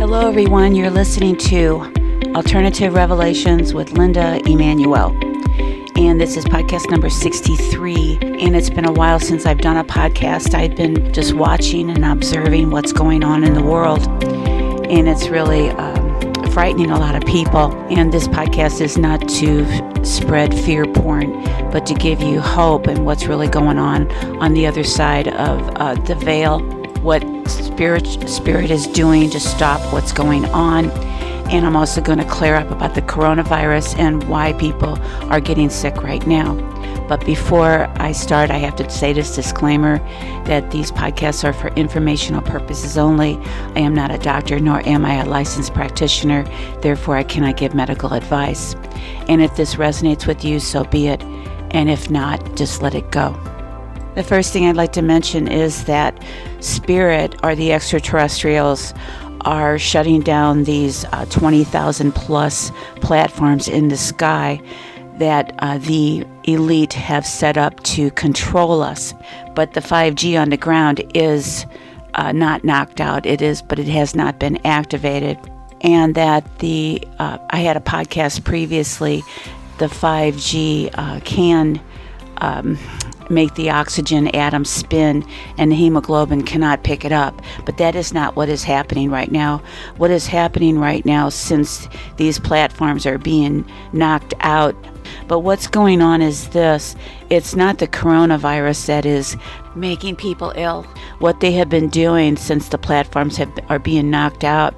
Hello everyone, you're listening to Alternative Revelations with Linda Emanuel. And this is podcast number 63. And it's been a while since I've done a podcast. I've been just watching and observing what's going on in the world. And it's really frightening a lot of people. And this podcast is not to spread fear porn, but to give you hope and what's really going on the other side of the veil, what spirit is doing to stop what's going on. And I'm also going to clear up about the coronavirus and why people are getting sick right now. But before I start, I have to say this disclaimer that these podcasts are for informational purposes only. I am not a doctor, nor am I a licensed practitioner. Therefore, I cannot give medical advice. And if this resonates with you, so be it. And if not, just let it go. The first thing I'd like to mention is that spirit, or the extraterrestrials, are shutting down these 20,000 plus platforms in the sky that the elite have set up to control us. But the 5G on the ground is not knocked out. It is, but it has not been activated. And that I had a podcast previously, the 5G can make the oxygen atom spin and the hemoglobin cannot pick it up. But that is not what is happening right now. What is happening right now, since these platforms are being knocked out, but what's going on is this: it's not the coronavirus that is making people ill. What they have been doing since the platforms are being knocked out,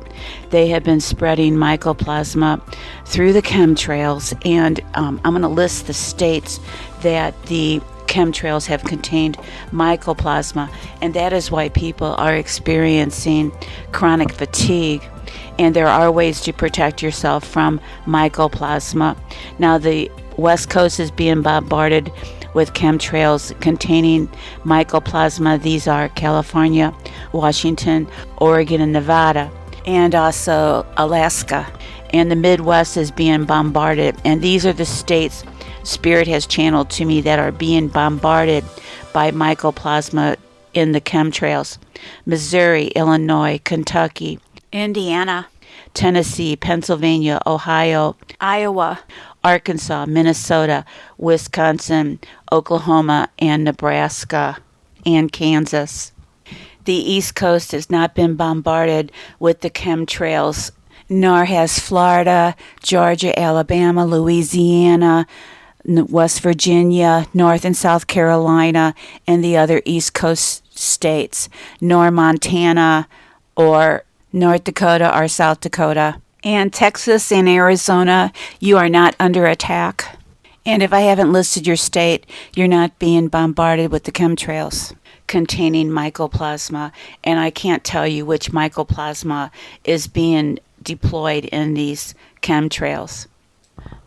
they have been spreading mycoplasma through the chemtrails, and I'm going to list the states that the chemtrails have contained mycoplasma, and that is why people are experiencing chronic fatigue. And there are ways to protect yourself from mycoplasma. Now, the West Coast is being bombarded with chemtrails containing mycoplasma. These are California, Washington, Oregon, and Nevada, and also Alaska. And the Midwest is being bombarded. And these are the states Spirit has channeled to me that are being bombarded by mycoplasma in the chemtrails: Missouri, Illinois, Kentucky, Indiana, Tennessee, Pennsylvania, Ohio, Iowa, Arkansas, Minnesota, Wisconsin, Oklahoma, and Nebraska, and Kansas. The East Coast has not been bombarded with the chemtrails, nor has Florida, Georgia, Alabama, Louisiana, West Virginia, North and South Carolina, and the other East Coast states, nor Montana or North Dakota or South Dakota. And Texas and Arizona, you are not under attack. And if I haven't listed your state, you're not being bombarded with the chemtrails containing mycoplasma. And I can't tell you which mycoplasma is being deployed in these chemtrails.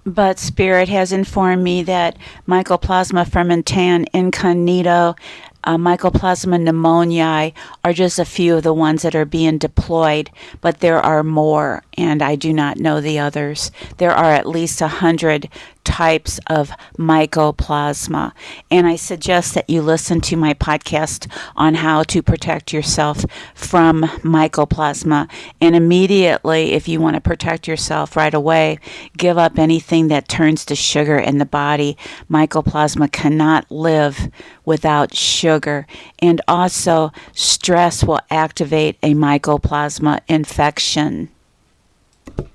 But Spirit has informed me that Mycoplasma fermentan incognito, Mycoplasma pneumoniae are just a few of the ones that are being deployed, but there are more, and I do not know the others. There are at least 100 types of mycoplasma, and I suggest that you listen to my podcast on how to protect yourself from mycoplasma. And immediately, if you want to protect yourself right away, give up anything that turns to sugar in the body. Mycoplasma cannot live without sugar. And also, stress will activate a mycoplasma infection.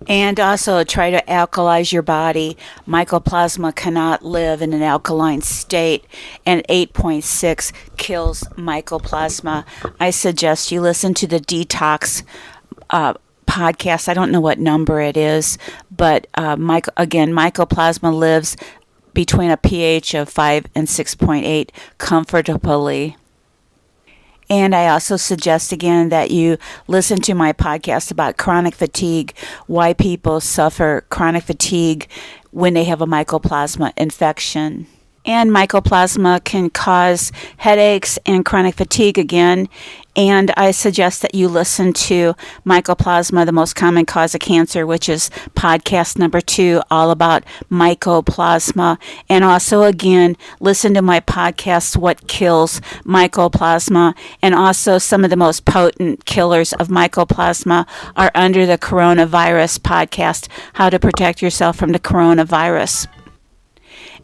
And also, try to alkalize your body. Mycoplasma cannot live in an alkaline state, and 8.6 kills mycoplasma. I suggest you listen to the Detox podcast. I don't know what number it is, but mycoplasma lives between a pH of 5 and 6.8 comfortably. And I also suggest again that you listen to my podcast about chronic fatigue, why people suffer chronic fatigue when they have a mycoplasma infection. And mycoplasma can cause headaches and chronic fatigue again. And I suggest that you listen to Mycoplasma, the most common cause of cancer, which is podcast number 2, all about mycoplasma. And also, again, listen to my podcast, What Kills Mycoplasma. And also, some of the most potent killers of mycoplasma are under the coronavirus podcast, How to Protect Yourself from the Coronavirus.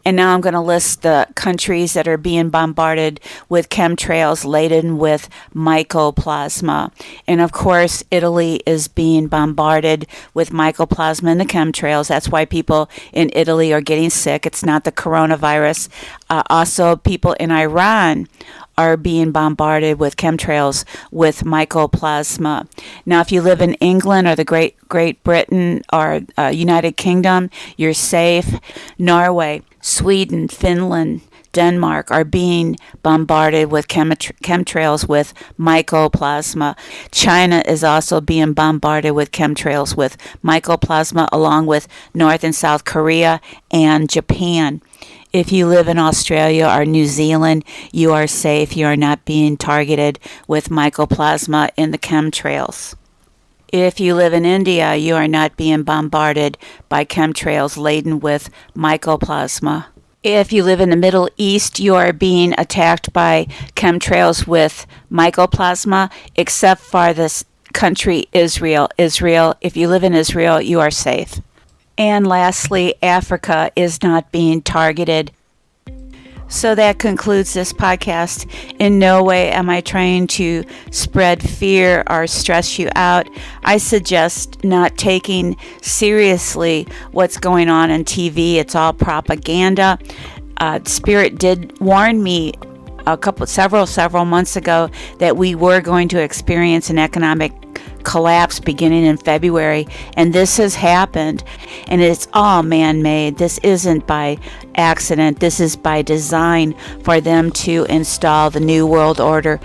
And now I'm going to list the countries that are being bombarded with chemtrails laden with mycoplasma. And of course, Italy is being bombarded with mycoplasma and the chemtrails. That's why people in Italy are getting sick. It's not the coronavirus. Also, people in Iran are being bombarded with chemtrails with mycoplasma. Now, if you live in England or the Great Britain or United Kingdom, you're safe. Norway, Sweden, Finland, Denmark are being bombarded with chemtrails with mycoplasma. China is also being bombarded with chemtrails with mycoplasma, along with North and South Korea and Japan. If you live in Australia or New Zealand, you are safe. You are not being targeted with mycoplasma in the chemtrails. If you live in India, you are not being bombarded by chemtrails laden with mycoplasma. If you live in the Middle East, you are being attacked by chemtrails with mycoplasma, except for this country, Israel. If you live in Israel, you are safe. And lastly, Africa is not being targeted. So that concludes this podcast. In no way am I trying to spread fear or stress you out. I suggest not taking seriously what's going on TV. It's all propaganda. Spirit did warn me several months ago that we were going to experience an economic collapse beginning in February, and this has happened, and it's all man-made. This isn't by accident. This is by design for them to install the New World Order.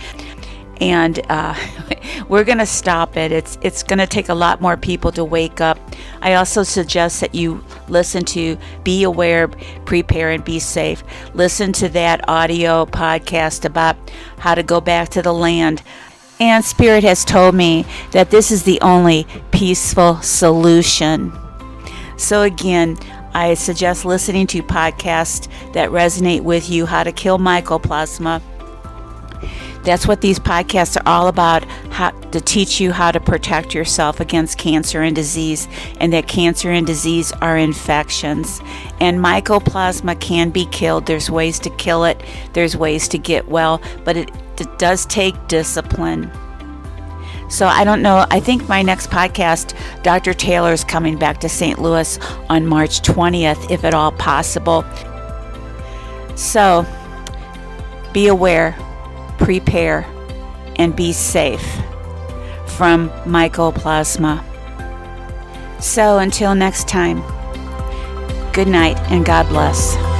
And we're going to stop it. It's going to take a lot more people to wake up. I also suggest that you listen to Be Aware, Prepare, and Be Safe. Listen to that audio podcast about how to go back to the land. And Spirit has told me that this is the only peaceful solution. So again, I suggest listening to podcasts that resonate with you, How to Kill Mycoplasma. That's what these podcasts are all about, how to teach you how to protect yourself against cancer and disease, and that cancer and disease are infections. And mycoplasma can be killed. There's ways to kill it. There's ways to get well, but it does take discipline. So I don't know. I think my next podcast, Dr. Taylor is coming back to St. Louis on March 20th, if at all possible. So be aware, prepare, and be safe from mycoplasma. So until next time, good night and God bless.